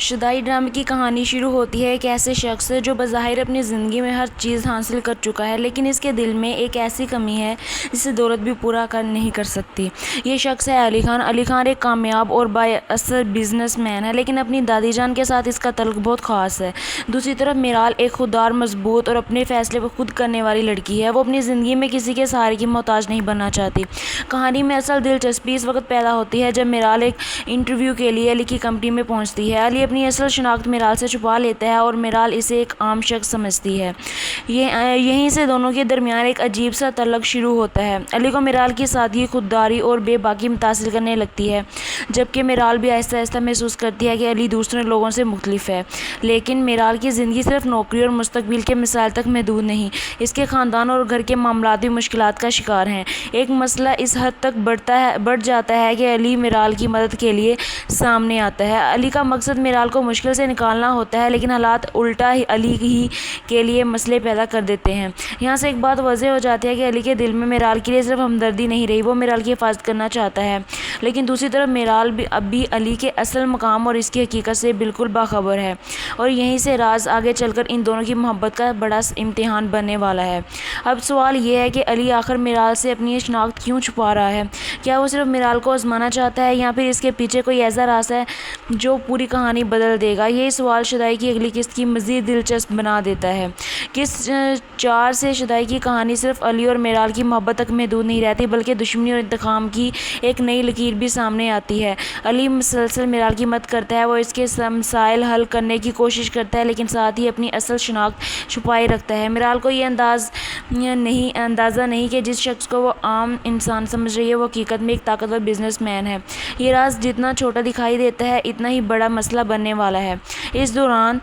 شدائی ڈرامے کی کہانی شروع ہوتی ہے ایک ایسے شخص سے جو بظاہر اپنی زندگی میں ہر چیز حاصل کر چکا ہے، لیکن اس کے دل میں ایک ایسی کمی ہے جسے دولت بھی پورا نہیں کر سکتی۔ یہ شخص ہے علی خان۔ علی خان ایک کامیاب اور بااثر بزنس مین ہے، لیکن اپنی دادی جان کے ساتھ اس کا تعلق بہت خاص ہے۔ دوسری طرف میرال ایک خوددار، مضبوط اور اپنے فیصلے خود کرنے والی لڑکی ہے۔ وہ اپنی زندگی میں کسی کے سہارے کی محتاج نہیں بننا چاہتی۔ کہانی میں اصل دلچسپی اس وقت پیدا ہوتی ہے جب میرال ایک انٹرویو کے لیے علی کی کمپنی میں پہنچتی ہے۔ علی اپنی اصل شناخت میرال سے چھپا لیتا ہے اور میرال اسے ایک عام شخص سمجھتی ہے۔ یہیں سے دونوں کے درمیان ایک عجیب سا تعلق شروع ہوتا ہے۔ علی کو میرال کی سادگی، خودداری اور بے باکی متاثر کرنے لگتی ہے، جبکہ میرال بھی آہستہ آہستہ محسوس کرتی ہے کہ علی دوسرے لوگوں سے مختلف ہے۔ لیکن میرال کی زندگی صرف نوکری اور مستقبل کے مسائل تک محدود نہیں، اس کے خاندان اور گھر کے معاملات بھی مشکلات کا شکار ہیں۔ ایک مسئلہ اس حد تک بڑھ جاتا ہے کہ علی میرال کی مدد کے لیے سامنے آتا ہے۔ علی کا مقصد میرال کو مشکل سے نکالنا ہوتا ہے، لیکن حالات الٹا علی ہی کے لیے مسئلے پیدا کر دیتے ہیں۔ یہاں سے ایک بات واضح ہو جاتی ہے کہ علی کے دل میں میرال کے لیے صرف ہمدردی نہیں رہی، وہ میرال کی حفاظت کرنا چاہتا ہے۔ لیکن دوسری طرف میرال اب بھی علی کے اصل مقام اور اس کی حقیقت سے بالکل باخبر ہے، اور یہیں سے راز آگے چل کر ان دونوں کی محبت کا بڑا امتحان بننے والا ہے۔ اب سوال یہ ہے کہ علی آخر میرال سے اپنی شناخت کیوں چھپا رہا ہے؟ کیا وہ صرف میرال کو آزمانا چاہتا ہے، یا پھر اس کے پیچھے کوئی ایسا راز ہے جو پوری کہانی بدل دے گا؟ یہی سوال شدائی کی اگلی قسط کی مزید دلچسپ بنا دیتا ہے۔ قسط 4 سے شدائی کی کہانی صرف علی اور میرال کی محبت تک محدود نہیں رہتی، بلکہ دشمنی اور انتقام کی ایک نئی لکیر بھی سامنے آتی ہے۔ علی مسلسل میرال کی مدد کرتا ہے، وہ اس کے مسائل حل کرنے کی کوشش کرتا ہے، لیکن ساتھ ہی اپنی اصل شناخت چھپائے رکھتا ہے۔ میرال کو یہ اندازہ نہیں کہ جس شخص کو وہ عام انسان سمجھ رہی ہے وہ حقیقت میں ایک طاقتور بزنس مین ہے۔ یہ راز جتنا چھوٹا دکھائی دیتا ہے، اتنا ہی بڑا مسئلہ بننے والا ہے۔ اس دوران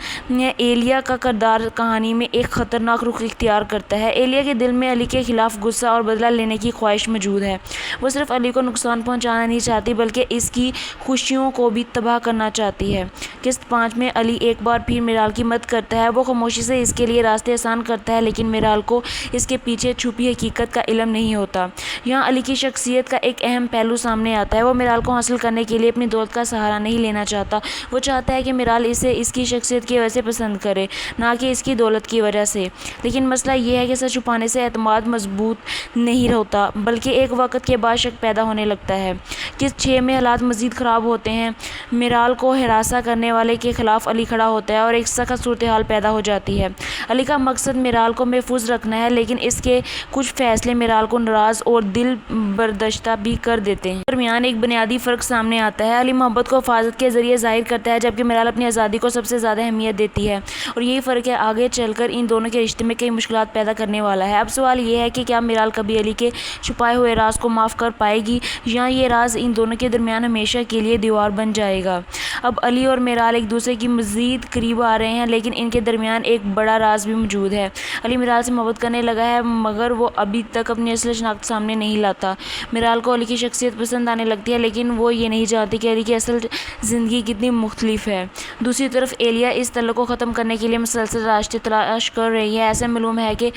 ایلیا کا کردار کہانی میں ایک خطرناک رخ اختیار کرتا ہے۔ ایلیا کے دل میں علی کے خلاف غصہ اور بدلہ لینے کی خواہش موجود ہے۔ وہ صرف علی کو نقصان پہنچانا نہیں چاہتی، بلکہ اس کی خوشیوں کو بھی تباہ کرنا چاہتی ہے۔ قسط 5 میں علی ایک بار پھر میرال کی مدد کرتا ہے۔ وہ خاموشی سے اس کے لیے راستے آسان کرتا ہے، لیکن میرال کو اس کے پیچھے چھپی حقیقت کا علم نہیں ہوتا۔ یہاں علی کی شخصیت کا ایک اہم پہلو سامنے آتا ہے۔ وہ میرال کو حاصل کرنے کے لیے اپنی دولت کا سہارا نہیں لینا چاہتا۔ وہ چاہتا ہے کہ میرال اسے اس کی شخصیت کی وجہ سے پسند کرے، نہ کہ اس کی دولت کی وجہ سے۔ لیکن مسئلہ یہ ہے کہ سچ چھپانے سے اعتماد مضبوط نہیں ہوتا، بلکہ ایک وقت کے بعد شک پیدا ہونے لگتا ہے۔ قسط 6 میں حالات مزید خراب ہوتے ہیں۔ میرال کو ہراساں کرنے والے کے خلاف علی کھڑا ہوتا ہے اور ایک سخت صورتحال پیدا ہو جاتی ہے۔ علی کا مقصد میرال کو محفوظ رکھنا ہے، لیکن اس کے کچھ فیصلے میرال کو ناراض اور دل برداشتہ بھی کر دیتے ہیں۔ درمیان ایک بنیادی فرق سامنے آتا ہے۔ علی محبت کو حفاظت کے ذریعے ظاہر کرتا ہے، جبکہ میرال اپنی آزادی کو سب سے زیادہ اہمیت دیتی ہے، اور یہی فرق ہے آگے چل کر ان دونوں کے رشتے میں کئی مشکلات پیدا کرنے والا ہے۔ اب سوال یہ ہے کہ کیا میرال کبھی علی کے چھپائے ہوئے راز کو معاف کر پائے گی، یا یہ راز ان دونوں کے درمیان ہمیشہ کے لیے دیوار بن جائے گا؟ اب علی اور میرال ایک دوسرے کی مزید قریب آ رہے ہیں، لیکن ان کے درمیان ایک بڑا راز بھی موجود ہے۔ علی میرال سے محبت کرنے لگا ہے، مگر وہ ابھی تک اپنی اصل شناخت سامنے نہیں لاتا۔ میرال کو علی کی شخصیت پسند آنے لگتی ہے، لیکن وہ یہ نہیں جانتی کہ علی کی اصل زندگی کتنی مختلف ہے۔ دوسری طرف ایلیا اس تعلق کو ختم کرنے کے لیے مسلسل راستے تلاش کر رہی ہے۔ ایسا معلوم ہے کہ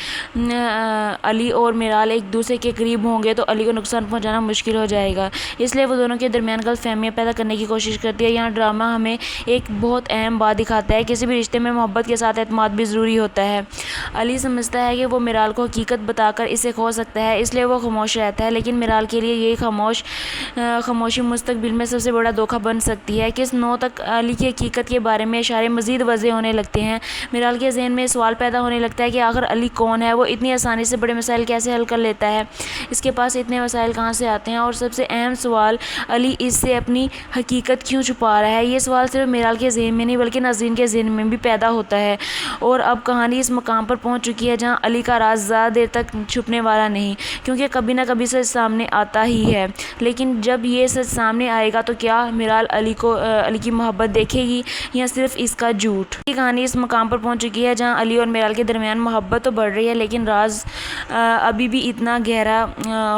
علی اور میرال ایک دوسرے کے قریب ہوں گے تو علی کو نقصان پہنچانا مشکل ہو جائے گا، اس لیے وہ دونوں کے درمیان غلط فہمیاں پیدا کرنے کی کوشش کرتی ہے۔ یہاں ڈرامہ ہمیں ایک بہت اہم بات دکھاتا ہے، کسی بھی رشتے میں محبت کے ساتھ اعتماد بھی ضروری ہوتا ہے۔ علی سمجھتا ہے کہ وہ میرال کو حقیقت بتا کر اسے کھو سکتا ہے، اس لیے وہ خاموش رہتا ہے، لیکن میرال کے لیے یہی خاموشی مستقبل میں سب سے بڑا دھوکہ بن سکتی ہے۔ قسط 9 تک علی کی حقیقت کے بارے میں اشارے مزید واضح ہونے لگتے ہیں۔ میرال کے ذہن میں سوال پیدا ہونے لگتا ہے کہ آخر علی کون ہے؟ وہ اتنی آسانی سے بڑے مسائل کیسے حل کر لیتا ہے؟ اس کے پاس اتنے وسائل کہاں سے آتے ہیں؟ اور سب سے اہم سوال، علی اس سے اپنی حقیقت کیوں چھپا رہا ہے؟ یہ سوال صرف میرال کے ذہن میں نہیں بلکہ ناظرین کے ذہن میں بھی پیدا ہوتا ہے، اور اب کہانی اس مقام پر پہنچ چکی ہے جہاں علی کا راز زیادہ دیر تک چھپنے والا نہیں، کیونکہ کبھی نہ کبھی سچ سامنے آتا ہی ہے۔ لیکن جب یہ سچ سامنے آئے گا تو کیا میرال علی کی محبت دیکھے گی، یا صرف اس کا جھوٹ؟ یہ کہانی اس مقام پر پہنچ چکی ہے جہاں علی اور میرال کے درمیان محبت تو بڑھ رہی ہے، لیکن راز ابھی بھی اتنا گہرا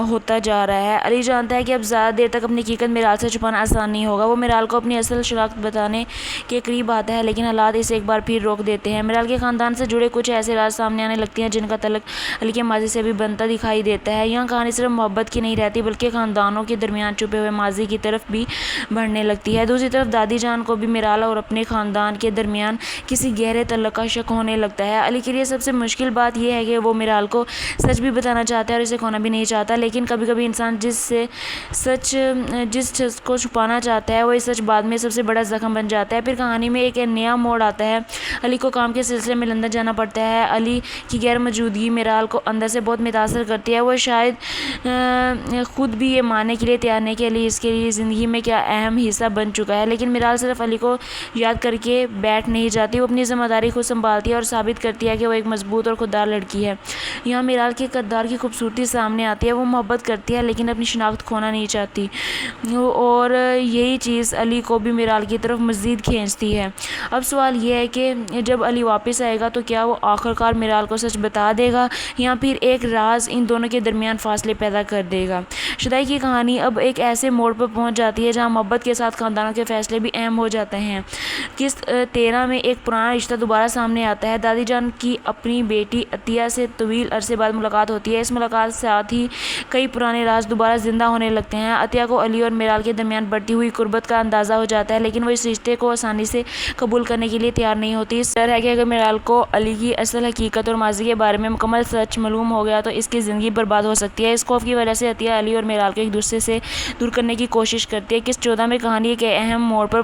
ہوتا جا رہا ہے۔ علی جانتا ہے کہ اب زیادہ دیر تک اپنی حقیقت میرال سے چھپانا آسان نہیں ہوگا۔ وہ میرال کو اپنی اصل شناخت بتانے کے قریب آتا ہے، لیکن حالات اسے ایک بار پھر روک دیتے ہیں۔ میرال کے خاندان سے جڑے کچھ ایسے راز سامنے آنے لگتے ہیں جن کا تعلق علی کے ماضی سے بھی بنتا دکھائی دیتا ہے۔ یہاں کہانی صرف محبت کی نہیں رہتی بلکہ خاندانوں کے درمیان چھپے ہوئے ماضی کی طرف بھی بڑھنے لگتی ہے۔ دوسری طرف دادی جان کو بھی میرال اور اپنے خاندان کے درمیان کسی گہرے تعلق کا شک ہونے لگتا ہے۔ علی کے لیے سب سے مشکل بات یہ ہے کہ وہ میرال کو سچ بھی بتانا چاہتا ہے اور اسے کھونا بھی نہیں چاہتا، لیکن کبھی کبھی انسان جس سچ کو چھپانا چاہتا ہے وہی سچ بعد میں سب سے بڑا زخم بن جاتا ہے۔ پھر کہانی میں ایک نیا موڑ آتا ہے۔ علی کو کام کے سلسلے میں لندن جانا پڑتا ہے۔ علی کی غیر موجودگی میرال کو اندر سے بہت متاثر کرتی ہے۔ وہ شاید خود بھی یہ ماننے کے لیے تیار نہیں کہ علی اس کے لیے زندگی میں کیا اہم حصہ بن چکا ہے، لیکن میرال صرف علی کو یاد کر کے بیٹھ نہیں جاتی، وہ اپنی ذمہ داری خود سنبھالتی ہے اور ثابت کرتی ہے کہ وہ ایک مضبوط اور خوددار لڑکی ہے۔ یہاں میرال کے کردار کی خوبصورتی سامنے آتی ہے۔ وہ محبت کرتی ہے لیکن اپنی شناخت کھونا نہیں چاہتی، اور یہی چیز علی کو بھی میرال کی طرف مزید کھینچتی ہے۔ اب سوال یہ ہے کہ جب علی واپس آئے گا تو کیا وہ آخرکار میرال کو سچ بتا دے گا یا پھر ایک راز ان دونوں کے درمیان فاصلے پیدا کر دے گا۔ شدائی کی کہانی اب ایک ایسے موڑ پر پہنچ جاتی ہے جہاں محبت کے ساتھ خاندانوں کے فیصلے بھی اہم ہو جاتے ہیں۔ قسط 13 میں ایک پرانا رشتہ دوبارہ سامنے آتا ہے۔ دادی جان کی اپنی بیٹی عطیہ سے طویل عرصے بعد ملاقات ہوتی ہے۔ اس ملاقات کے ساتھ ہی کئی پرانے راز دوبارہ زندہ ہونے لگتے ہیں۔ عطیہ کو علی اور میرال کے درمیان بڑھتی ہوئی قربت کا اندازہ ہو جاتا ہے، لیکن وہ اس رشتے کو آسانی سے قبول کرنے کے لیے تیار نہیں ہوتی۔ اس ڈر ہے کہ اگر میرال کو علی کی اصل حقیقت اور ماضی کے بارے میں مکمل سچ معلوم ہو گیا تو اس کی زندگی برباد ہو سکتی ہے۔ اس خوف کی وجہ سے عطیہ علی اور میرال کو ایک دوسرے سے دور کرنے کی کوشش کرتی ہے۔ قسط 14 میں کہانی ایک اہم موڑ پر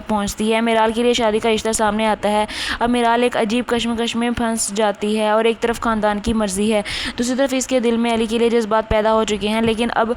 پہنچتی ہے۔ میرال کے لیے شادی کا رشتہ سامنے آتا ہے۔ اب میرال ایک عجیب کشمکش میں پھنس جاتی ہے، اور ایک طرف خاندان کی مرضی ہے، دوسری طرف اس کے دل میں علی کے لیے جذبات پیدا ہو چکے ہیں، لیکن اب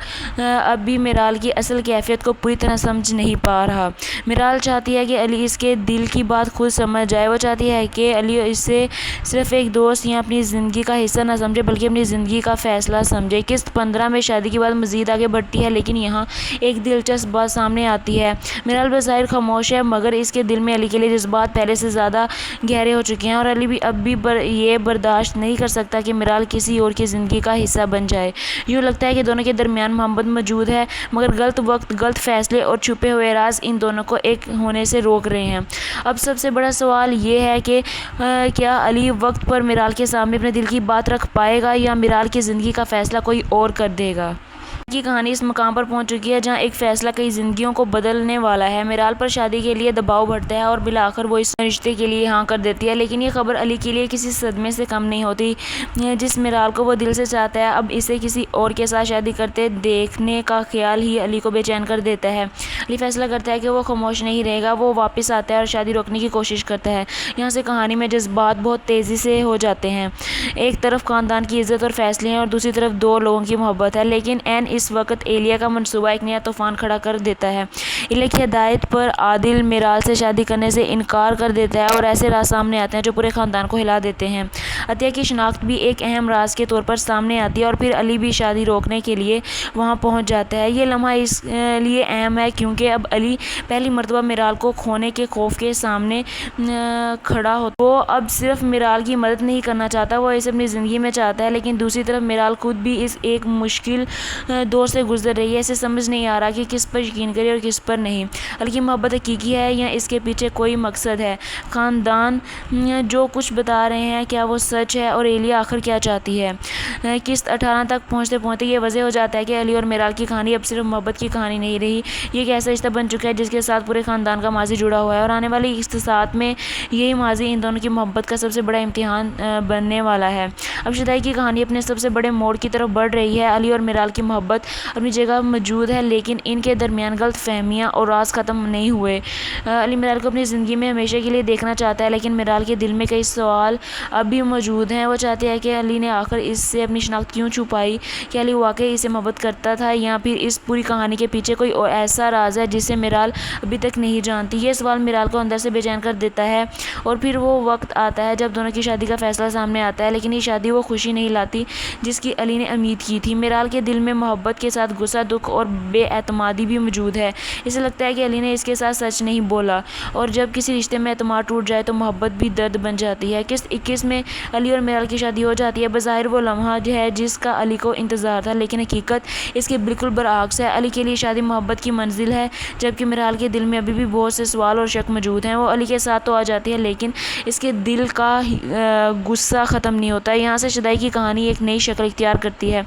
بھی میرال کی اصل کیفیت کو پوری طرح سمجھ نہیں پا رہا۔ میرال چاہتی ہے کہ علی اس کے دل کی بات خود سمجھ جائے۔ وہ چاہتی ہے کہ علی اسے صرف ایک دوست یا اپنی زندگی کا حصہ نہ سمجھے بلکہ اپنی زندگی کا فیصلہ سمجھے۔ قسط 15 میں شادی کی بات مزید آگے بڑھتی ہے، لیکن یہاں ایک دلچسپ بات سامنے آتی ہے۔ میرال بظاہر خاموش ہے، مگر اس کے دل میں علی کے لیے جذبات پہلے سے زیادہ گہرے ہو چکے ہیں، اور علی بھی اب بھی یہ برداشت نہیں کر سکتا کہ میرال کسی اور کی زندگی کا حصہ بن جائے۔ یوں لگتا ہے کہ دونوں کے درمیان محبت موجود ہے، مگر غلط وقت، غلط فیصلے اور چھپے ہوئے راز ان دونوں کو ایک ہونے سے روک رہے ہیں۔ اب سب سے بڑا سوال یہ ہے کہ کیا علی وقت پر میرال کے سامنے اپنے دل کی بات رکھ پائے گا یا میرال کی زندگی کا فیصلہ کوئی اور کر دے گا؟ کی کہانی اس مقام پر پہنچ چکی ہے جہاں ایک فیصلہ کئی زندگیوں کو بدلنے والا ہے۔ میرال پر شادی کے لیے دباؤ بڑھتا ہے اور بالآخر وہ اس رشتے کے لیے ہاں کر دیتی ہے، لیکن یہ خبر علی کے لیے کسی صدمے سے کم نہیں ہوتی۔ جس میرال کو وہ دل سے چاہتا ہے، اب اسے کسی اور کے ساتھ شادی کرتے دیکھنے کا خیال ہی علی کو بے چین کر دیتا ہے۔ علی فیصلہ کرتا ہے کہ وہ خاموش نہیں رہے گا، وہ واپس آتا ہے اور شادی روکنے کی کوشش کرتا ہے۔ یہاں سے کہانی میں جذبات بہت تیزی سے ہو جاتے ہیں۔ ایک طرف خاندان کی عزت اور فیصلے ہیں اور دوسری طرف دو لوگوں کی محبت ہے، لیکن اس وقت ایلیا کا منصوبہ ایک نیا طوفان کھڑا کر دیتا ہے۔ ایلیا کی ہدایت پر عادل میرال سے شادی کرنے سے انکار کر دیتا ہے، اور ایسے راز سامنے آتے ہیں جو پورے خاندان کو ہلا دیتے ہیں۔ عطیہ کی شناخت بھی ایک اہم راز کے طور پر سامنے آتی ہے، اور پھر علی بھی شادی روکنے کے لیے وہاں پہنچ جاتا ہے۔ یہ لمحہ اس لیے اہم ہے کیونکہ اب علی پہلی مرتبہ میرال کو کھونے کے خوف کے سامنے کھڑا ہوتا ہے۔ وہ اب صرف میرال کی مدد نہیں کرنا چاہتا، وہ اسے اپنی زندگی میں چاہتا ہے، لیکن دوسری طرف میرال خود بھی اس ایک مشکل دور سے گزر رہی ہے۔ اسے سمجھ نہیں آ رہا کہ کس پر یقین کرے اور کس پر نہیں۔ علی کی محبت حقیقی ہے یا اس کے پیچھے کوئی مقصد ہے؟ خاندان جو کچھ بتا رہے ہیں کیا وہ سچ ہے، اور ایلیا آخر کیا چاہتی ہے؟ قسط 18 تک پہنچتے پہنچتے یہ واضح ہو جاتا ہے کہ علی اور میرال کی کہانی اب صرف محبت کی کہانی نہیں رہی، یہ ایک ایسا رشتہ بن چکا ہے جس کے ساتھ پورے خاندان کا ماضی جڑا ہوا ہے، اور آنے والی قسطوں میں یہی ماضی ان دونوں کی محبت کا سب سے بڑا امتحان بننے والا ہے۔ اب شدائی کی کہانی اپنے سب سے بڑے موڑ کی طرف بڑھ رہی ہے۔ علی اور میرال کی محبت اپنی جگہ موجود ہے، لیکن ان کے درمیان غلط فہمیاں اور راز ختم نہیں ہوئے۔ علی میرال کو اپنی زندگی میں ہمیشہ کے لیے دیکھنا چاہتا ہے، لیکن میرال کے دل میں کئی سوال اب بھی موجود ہیں۔ وہ چاہتی ہے کہ علی نے آخر اس سے اپنی شناخت کیوں چھپائی؟ کیا علی واقعی اسے محبت کرتا تھا یا پھر اس پوری کہانی کے پیچھے کوئی ایسا راز ہے جسے میرال ابھی تک نہیں جانتی؟ یہ سوال میرال کو اندر سے بے چین کر دیتا ہے، اور پھر وہ وقت آتا ہے جب دونوں کی شادی کا فیصلہ سامنے آتا ہے، لیکن یہ شادی وہ خوشی نہیں لاتی جس کی علی نے امید کی تھی۔ میرال کے دل میں محبت محبت کے ساتھ غصہ، دکھ اور بے اعتمادی بھی موجود ہے۔ اسے لگتا ہے کہ علی نے اس کے ساتھ سچ نہیں بولا، اور جب کسی رشتے میں اعتماد ٹوٹ جائے تو محبت بھی درد بن جاتی ہے۔ قسط 21 میں علی اور میرال کی شادی ہو جاتی ہے۔ بظاہر وہ لمحہ ہے جس کا علی کو انتظار تھا، لیکن حقیقت اس کے بالکل برعکس ہے۔ علی کے لیے شادی محبت کی منزل ہے، جبکہ میرال کے دل میں ابھی بھی بہت سے سوال اور شک موجود ہیں۔ وہ علی کے ساتھ تو آ جاتی ہے، لیکن اس کے دل کا غصہ ختم نہیں ہوتا۔ یہاں سے شدائی کی کہانی ایک نئی شکل اختیار کرتی ہے۔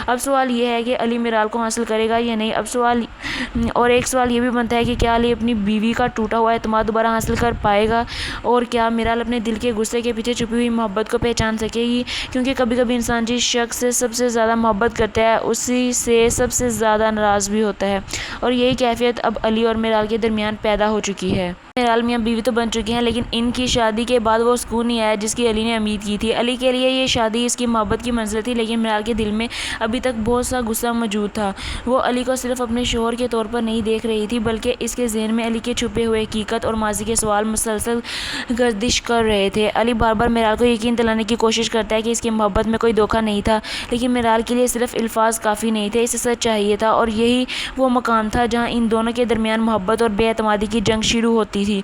اب سوال یہ ہے کہ علی میرال کو حاصل کرے گا یا نہیں۔ ایک سوال یہ بھی بنتا ہے کہ کیا علی اپنی بیوی کا ٹوٹا ہوا اعتماد دوبارہ حاصل کر پائے گا، اور کیا میرال اپنے دل کے غصے کے پیچھے چھپی ہوئی محبت کو پہچان سکے گی؟ کیونکہ کبھی کبھی انسان جس شخص سے سب سے زیادہ محبت کرتا ہے اسی سے سب سے زیادہ ناراض بھی ہوتا ہے، اور یہی کیفیت اب علی اور میرال کے درمیان پیدا ہو چکی ہے۔ میرال میاں بیوی تو بن چکے ہیں، لیکن ان کی شادی کے بعد وہ سکون نہیں آیا جس کی علی نے امید کی تھی۔ علی کے لیے یہ شادی اس کی محبت کی منزل تھی، لیکن میرال کے دل میں ابھی تک بہت سا غصہ موجود تھا۔ وہ علی کو صرف اپنے شوہر کے طور پر نہیں دیکھ رہی تھی، بلکہ اس کے ذہن میں علی کے چھپے ہوئے حقیقت اور ماضی کے سوال مسلسل گردش کر رہے تھے۔ علی بار بار میرال کو یقین دلانے کی کوشش کرتا ہے کہ اس کی محبت میں کوئی دھوکہ نہیں تھا، لیکن میرال کے لیے صرف الفاظ کافی نہیں تھے، اسے سچ چاہیے تھا، اور یہی وہ مقام تھا جہاں ان دونوں کے درمیان محبت اور بے اعتمادی کی جنگ شروع ہوتی تھی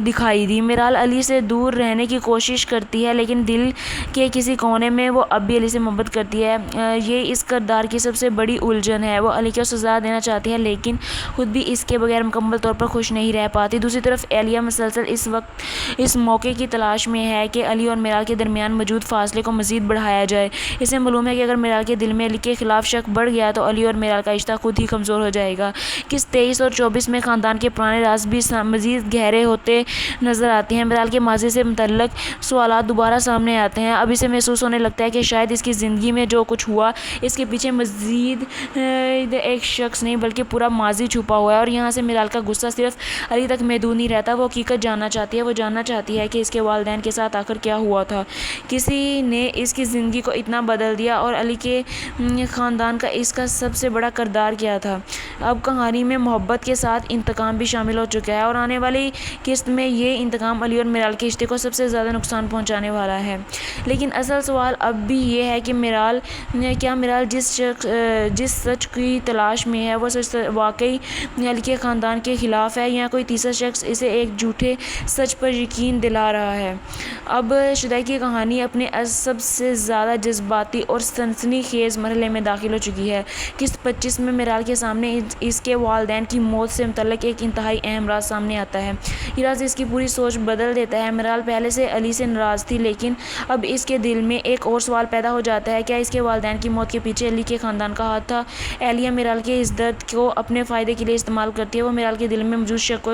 دکھائی دی۔ میرال علی سے دور رہنے کی کوشش کرتی ہے، لیکن دل کے کسی کونے میں وہ اب بھی علی سے محبت کرتی ہے۔ یہ اس کردار کی سب سے بڑی الجھن ہے۔ وہ علی کو سزا دینا چاہتی ہے، لیکن خود بھی اس کے بغیر مکمل طور پر خوش نہیں رہ پاتی۔ دوسری طرف ایلیا مسلسل اس موقع کی تلاش میں ہے کہ علی اور میرال کے درمیان موجود فاصلے کو مزید بڑھایا جائے۔ اسے معلوم ہے کہ اگر میرال کے دل میں علی کے خلاف شک بڑھ گیا تو علی اور میرال کا رشتہ خود ہی کمزور ہو جائے گا۔ قسط 23 اور 24 میں خاندان کے پرانے راز بھی مزید گہرے ہوتے نظر آتے ہیں۔ میرال کے ماضی سے متعلق سوالات دوبارہ سامنے آتے ہیں۔ اب اسے محسوس ہونے لگتا ہے کہ شاید اس کی زندگی میں جو کچھ ہوا اس کے پیچھے مزید ایک شخص نہیں بلکہ پورا ماضی چھپا ہوا ہے، اور یہاں سے میرال کا غصہ صرف علی تک محدود نہیں رہتا۔ وہ حقیقت جاننا چاہتی ہے۔ وہ جاننا چاہتی ہے کہ اس کے والدین کے ساتھ آخر کیا ہوا تھا، کسی نے اس کی زندگی کو اتنا بدل دیا، اور علی کے خاندان کا اس کا سب سے بڑا کردار کیا تھا۔ اب کہانی میں محبت کے ساتھ انتقام بھی شامل ہو چکا ہے، اور آنے والی قسط میں یہ انتقام علی اور میرال کے رشتے کو سب سے زیادہ نقصان پہنچانے والا ہے۔ لیکن اصل سوال اب بھی یہ ہے کہ کیا میرال جس سچ کی تلاش میں ہے وہ سچ واقعی علی کے خاندان کے خلاف ہے، یا کوئی تیسرا شخص اسے ایک جھوٹے سچ پر یقین دلا رہا ہے؟ اب شدائی کی کہانی اپنے سب سے زیادہ جذباتی اور سنسنی خیز مرحلے میں داخل ہو چکی ہے۔ قسط 25 میں میرال کے سامنے اس کے والدین کی موت سے متعلق ایک انتہائی اہم راز سامنے آتا ہے۔ یہ راز اس کی پوری سوچ بدل دیتا ہے۔ میرال پہلے سے علی سے ناراض تھی، لیکن اب اس کے دل میں ایک اور سوال پیدا ہو جاتا ہے، کیا اس کے والدین کی موت کے پیچھے علی کے خاندان کا ہاتھ تھا؟ ایلیا میرال کے اس درد کو اپنے فائدے کے لیے استعمال کرتی ہے۔ وہ میرال کے دل میں موجود شک کو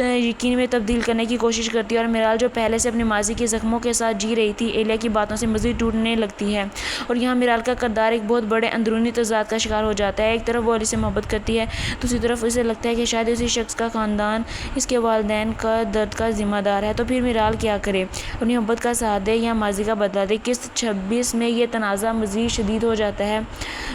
یقین میں تبدیل کرنے کی کوشش کرتی ہے، اور میرال جو پہلے سے اپنے ماضی کے زخموں کے ساتھ جی رہی تھی ایلیا کی باتوں سے مزید ٹوٹنے لگتی ہے، اور یہاں میرال کا کردار ایک بہت بڑے اندرونی تضاد کا شکار ہو جاتا ہے۔ ایک طرف وہ علی سے محبت کرتی ہے، دوسری طرف اسے لگتا ہے کہ شاید اسی شخص کا خاندان اس کے والدین کا درد کا ذمہ دار ہے۔ تو پھر میرال کیا کرے؟ اپنی محبت کا ساتھ دے یا ماضی کا بدلہ دے؟ قسط 26 میں یہ تنازع مزید شدید ہو جاتا ہے۔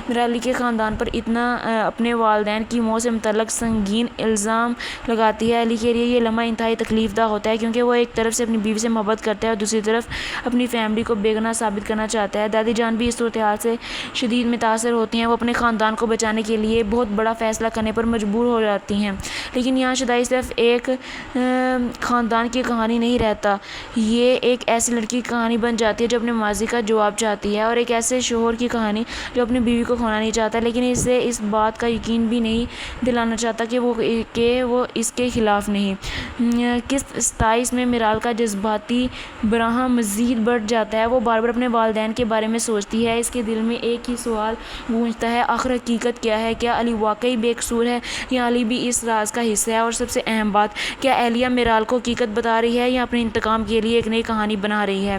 میرال علی کے خاندان پر اپنے والدین کی موت سے متعلق سنگین الزام لگاتی ہے۔ علی کے لیے یہ لمحہ انتہائی تکلیف دہ ہوتا ہے، کیونکہ وہ ایک طرف سے اپنی بیوی سے محبت کرتا ہے اور دوسری طرف اپنی فیملی کو بے گناہ ثابت کرنا چاہتا ہے۔ دادی جان بھی اس صورتحال سے شدید متاثر ہوتی ہیں۔ وہ اپنے خاندان کو بچانے کے لیے بہت بڑا فیصلہ کرنے پر مجبور ہو جاتی ہیں، لیکن یہاں شدائی صرف ایک خاندان کی کہانی نہیں رہتا، یہ ایک ایسی لڑکی کی کہانی بن جاتی ہے جو اپنے ماضی کا جواب چاہتی ہے، اور ایک ایسے شوہر کی کہانی جو اپنی بیوی کو کھونا نہیں چاہتا، لیکن اسے اس بات کا یقین بھی نہیں دلانا چاہتا کہ وہ اس کے خلاف نہیں۔ قسط 27 میں میرال کا جذباتی بحران مزید بڑھ جاتا ہے۔ وہ بار بار اپنے والدین کے بارے میں سوچتی ہے۔ اس کے دل میں ایک ہی سوال گونجتا ہے، آخر حقیقت کیا ہے؟ کیا علی واقعی بے قصور ہے، یا علی بھی اس راز کا حصہ ہے؟ اور سب سے اہم بات، کیا ایلیا میرال کو حقیقت بتا رہی ہے یا اپنے انتقام کے لیے ایک نئی کہانی بنا رہی ہے؟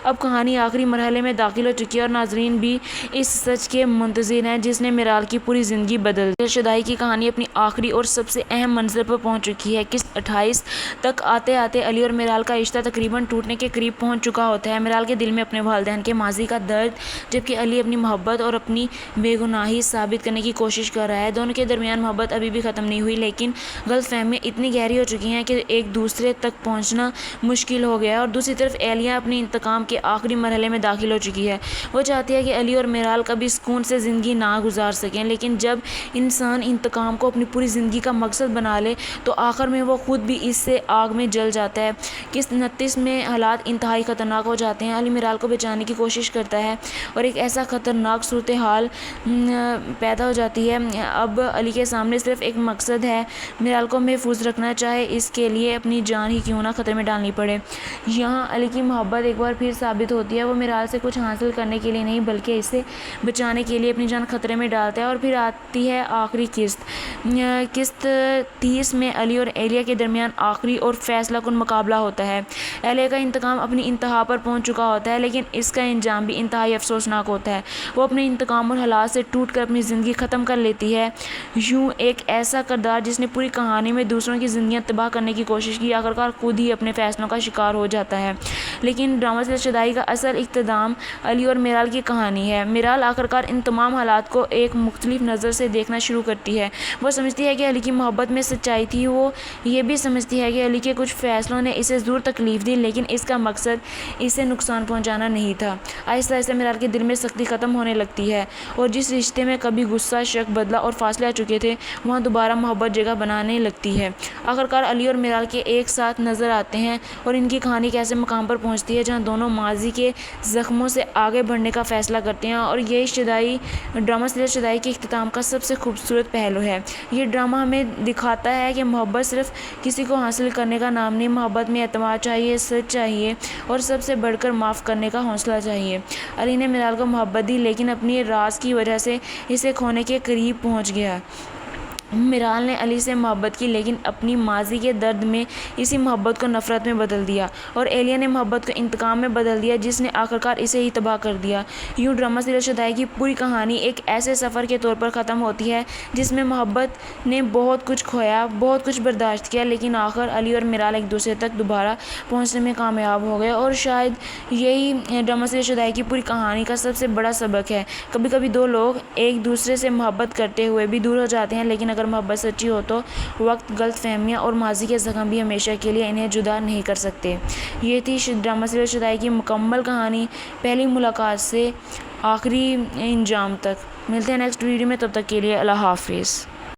اب کہانی آخری مرحلے میں داخل ہو چکی ہے، اور ناظرین بھی اس سچ کے منتظر ہیں جس نے میرال کی پوری زندگی بدل دی۔ شدائی کی کہانی اپنی آخری اور سب سے اہم منزل پر پہنچ چکی ہے۔ قسط 28 تک آتے آتے علی اور میرال کا رشتہ تقریباً ٹوٹنے کے قریب پہنچ چکا ہوتا ہے۔ میرال کے دل میں اپنے والدین کے ماضی کا درد، جبکہ علی اپنی محبت اور اپنی بے گناہی ثابت کرنے کی کوشش کر رہا ہے۔ دونوں کے درمیان محبت ابھی بھی ختم نہیں ہوئی، لیکن غلط فہمیاں اتنی گہری ہو چکی ہیں کہ ایک دوسرے تک پہنچنا مشکل ہو گیا ہے۔ اور دوسری طرف ایلیا اپنی انتقام انتقام کے آخری مرحلے میں داخل ہو چکی ہے۔ وہ چاہتی ہے کہ علی اور میرال کبھی سکون سے زندگی نہ گزار سکیں، لیکن جب انسان انتقام کو اپنی پوری زندگی کا مقصد بنا لے تو آخر میں وہ خود بھی اس سے آگ میں جل جاتا ہے۔ قسط 29 میں حالات انتہائی خطرناک ہو جاتے ہیں۔ علی میرال کو بچانے کی کوشش کرتا ہے اور ایک ایسا خطرناک صورتحال پیدا ہو جاتی ہے۔ اب علی کے سامنے صرف ایک مقصد ہے، میرال کو محفوظ رکھنا، چاہے اس کے لیے اپنی جان ہی کیوں نہ خطرے میں ڈالنی پڑے۔ یہاں علی کی محبت ایک بار پھر ثابت ہوتی ہے۔ وہ میرال سے کچھ حاصل کرنے کے لیے نہیں بلکہ اسے بچانے کے لیے اپنی جان خطرے میں ڈالتا ہے۔ اور پھر آتی ہے آخری قسط 30 میں علی اور ایلیا کے درمیان آخری اور فیصلہ کن مقابلہ ہوتا ہے۔ ایلیا کا انتقام اپنی انتہا پر پہنچ چکا ہوتا ہے، لیکن اس کا انجام بھی انتہائی افسوسناک ہوتا ہے۔ وہ اپنے انتقام اور حالات سے ٹوٹ کر اپنی زندگی ختم کر لیتی ہے۔ یوں ایک ایسا کردار جس نے پوری کہانی میں دوسروں کی زندگیاں تباہ کرنے کی کوشش کی، آخرکار خود ہی اپنے فیصلوں کا شکار ہو جاتا ہے۔ لیکن ڈرامہ سیریل شدائی کا اصل اختتام علی اور میرال کی کہانی ہے۔ میرال آخرکار ان تمام حالات کو ایک مختلف نظر سے دیکھنا شروع کرتی ہے۔ وہ سمجھتی ہے کہ علی کی محبت میں سچائی تھی۔ وہ یہ بھی سمجھتی ہے کہ علی کے کچھ فیصلوں نے اسے ضرور تکلیف دی، لیکن اس کا مقصد اسے نقصان پہنچانا نہیں تھا۔ آہستہ آہستہ میرال کے دل میں سختی ختم ہونے لگتی ہے اور جس رشتے میں کبھی غصہ، شک، بدلہ اور فاصلے آ چکے تھے، وہاں دوبارہ محبت جگہ بنانے لگتی ہے۔ آخرکار علی اور میرال کے ایک ساتھ نظر آتے ہیں اور ان کی کہانی ایک ایسے مقام پر پہنچتی ہے جہاں دونوں ماضی کے زخموں سے آگے بڑھنے کا فیصلہ کرتے ہیں، اور یہی ڈرامہ سیریل شدائی کے اختتام کا سب سے خوبصورت پہلو ہے۔ یہ ڈرامہ ہمیں دکھاتا ہے کہ محبت صرف کسی کو حاصل کرنے کا نام نہیں، محبت میں اعتماد چاہیے، سچ چاہیے اور سب سے بڑھ کر معاف کرنے کا حوصلہ چاہیے۔ علی نے میرال کو محبت دی، لیکن اپنی راز کی وجہ سے اسے کھونے کے قریب پہنچ گیا۔ میرال نے علی سے محبت کی، لیکن اپنی ماضی کے درد میں اسی محبت کو نفرت میں بدل دیا، اور ایلیا نے محبت کو انتقام میں بدل دیا جس نے آخرکار اسے ہی تباہ کر دیا۔ یوں ڈرامہ سیریل شدائی کی پوری کہانی ایک ایسے سفر کے طور پر ختم ہوتی ہے جس میں محبت نے بہت کچھ کھویا، بہت کچھ برداشت کیا، لیکن آخر علی اور میرال ایک دوسرے تک دوبارہ پہنچنے میں کامیاب ہو گئے۔ اور شاید یہی ڈرامہ سیریل شدائی کی پوری کہانی کا سب سے بڑا سبق ہے۔ کبھی کبھی دو لوگ ایک دوسرے سے محبت کرتے ہوئے بھی دور ہو جاتے ہیں، لیکن اگر محبت سچی ہو تو وقت، غلط فہمیاں اور ماضی کے زخم بھی ہمیشہ کے لیے انہیں جدا نہیں کر سکتے۔ یہ تھی ڈرامہ سیریل شدائی کی مکمل کہانی، پہلی ملاقات سے آخری انجام تک۔ ملتے ہیں نیکسٹ ویڈیو میں، تب تک کے لیے اللہ حافظ۔